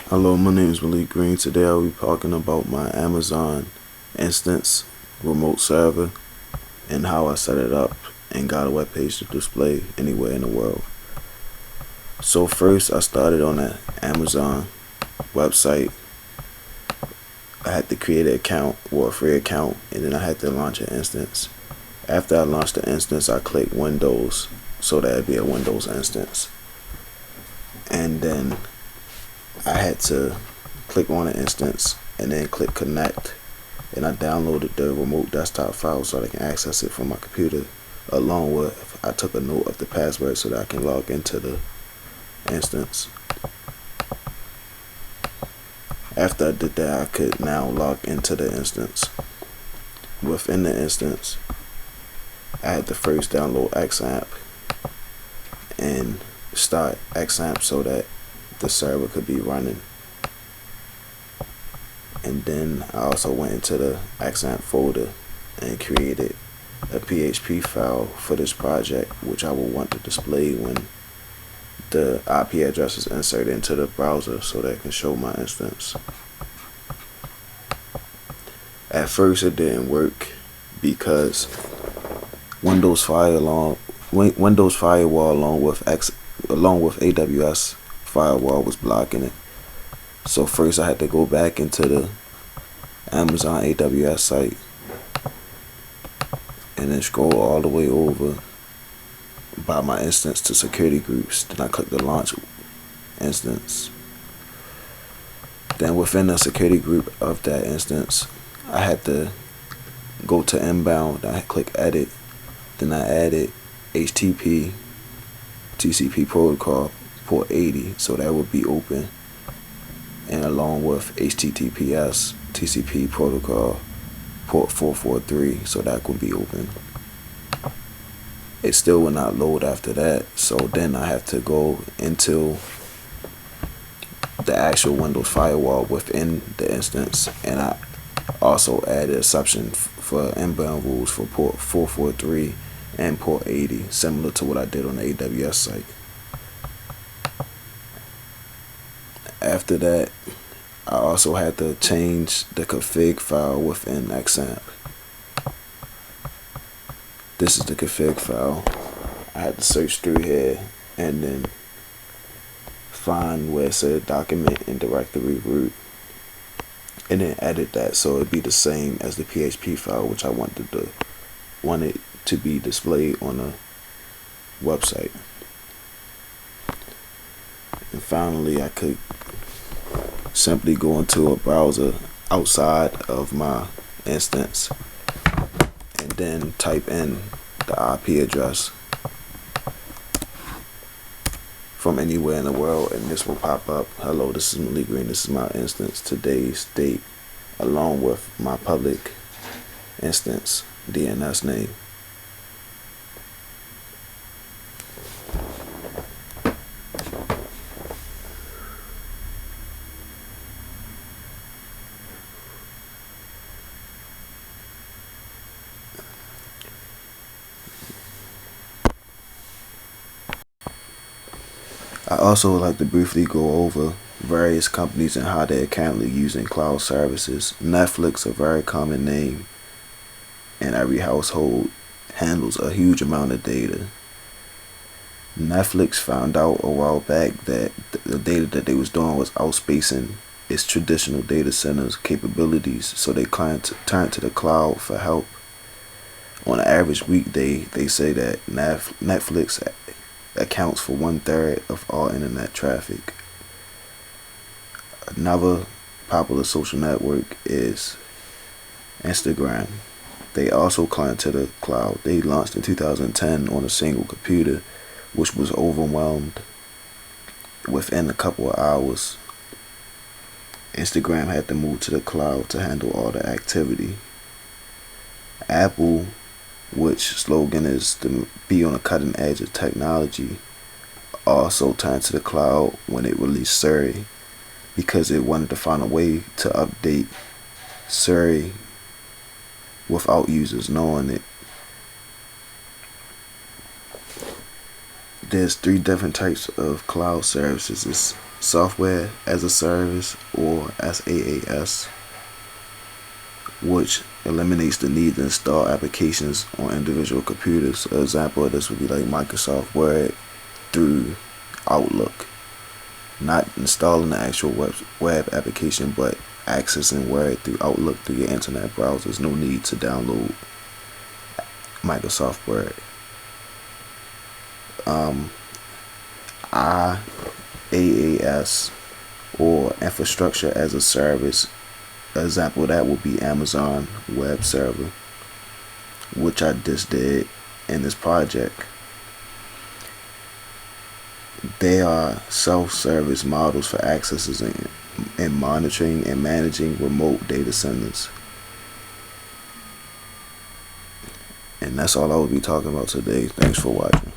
Hello, my name is Malik Green. Today I'll be talking about my Amazon instance remote server and how I set it up and got a web page to display anywhere in the world. So first I started on the Amazon website. I had to create an account or a free account, and then I had to launch an instance. After I launched the instance, I clicked Windows, so that would be a Windows instance. And then I had to click on the instance and then click connect, and I downloaded the remote desktop file so that I can access it from my computer, along with I took a note of the password so that I can log into the instance. After I did that, I could now log into the instance. Within the instance, I had to first download XAMPP and start XAMPP so that the server could be running. And then I also went into the XAMPP folder and created a PHP file for this project, which I will want to display when the IP address is inserted into the browser so that it can show my instance. At first it didn't work because Windows Firewall along with AWS Firewall was blocking it. So first I had to go back into the Amazon AWS site and then scroll all the way over by my instance to security groups. Then I click the launch instance. Then within the security group of that instance, I had to go to inbound. I click edit. Then I added HTTP TCP protocol port 80, so that would be open, and along with HTTPS TCP protocol port 443, so that would be open. It still will not load after that, so then I have to go into the actual Windows firewall within the instance, and I also added a exception for inbound rules for port 443 and port 80, similar to what I did on the AWS site. After that, I also had to change the config file within XAMPP. This is the config file. I had to search through here and then find where it said document and directory root, and then edit that so it'd be the same as the PHP file, which I wanted to be displayed on a website. And finally, I could simply go into a browser outside of my instance and then type in the IP address from anywhere in the world, and this will pop up. Hello, this is Malik Green. This is my instance, today's date, along with my public instance DNS name. I also would like to briefly go over various companies and how they are currently using cloud services. Netflix, a very common name in every household, handles a huge amount of data. Netflix found out a while back that the data that they was doing was outspacing its traditional data centers capabilities, so they turned to the cloud for help. On an average weekday, they say that Netflix accounts for 1/3 of all internet traffic. Another popular social network is Instagram. They also climbed to the cloud. They launched in 2010 on a single computer, which was overwhelmed within a couple of hours. Instagram had to move to the cloud to handle all the activity. Apple, which slogan is to be on the cutting edge of technology, also turned to the cloud when it released Siri, because it wanted to find a way to update Siri without users knowing it. there's three different types of cloud services. It's software as a service, or SaaS, which eliminates the need to install applications on individual computers. An example of this would be like Microsoft Word through Outlook. Not installing the actual web application, but accessing Word through Outlook through your internet browsers. No need to download Microsoft Word. IaaS, or infrastructure as a service. An example of that would be Amazon Web Server, which I just did in this project. They are self-service models for accesses and monitoring and managing remote data centers. And that's all I will be talking about today. Thanks for watching.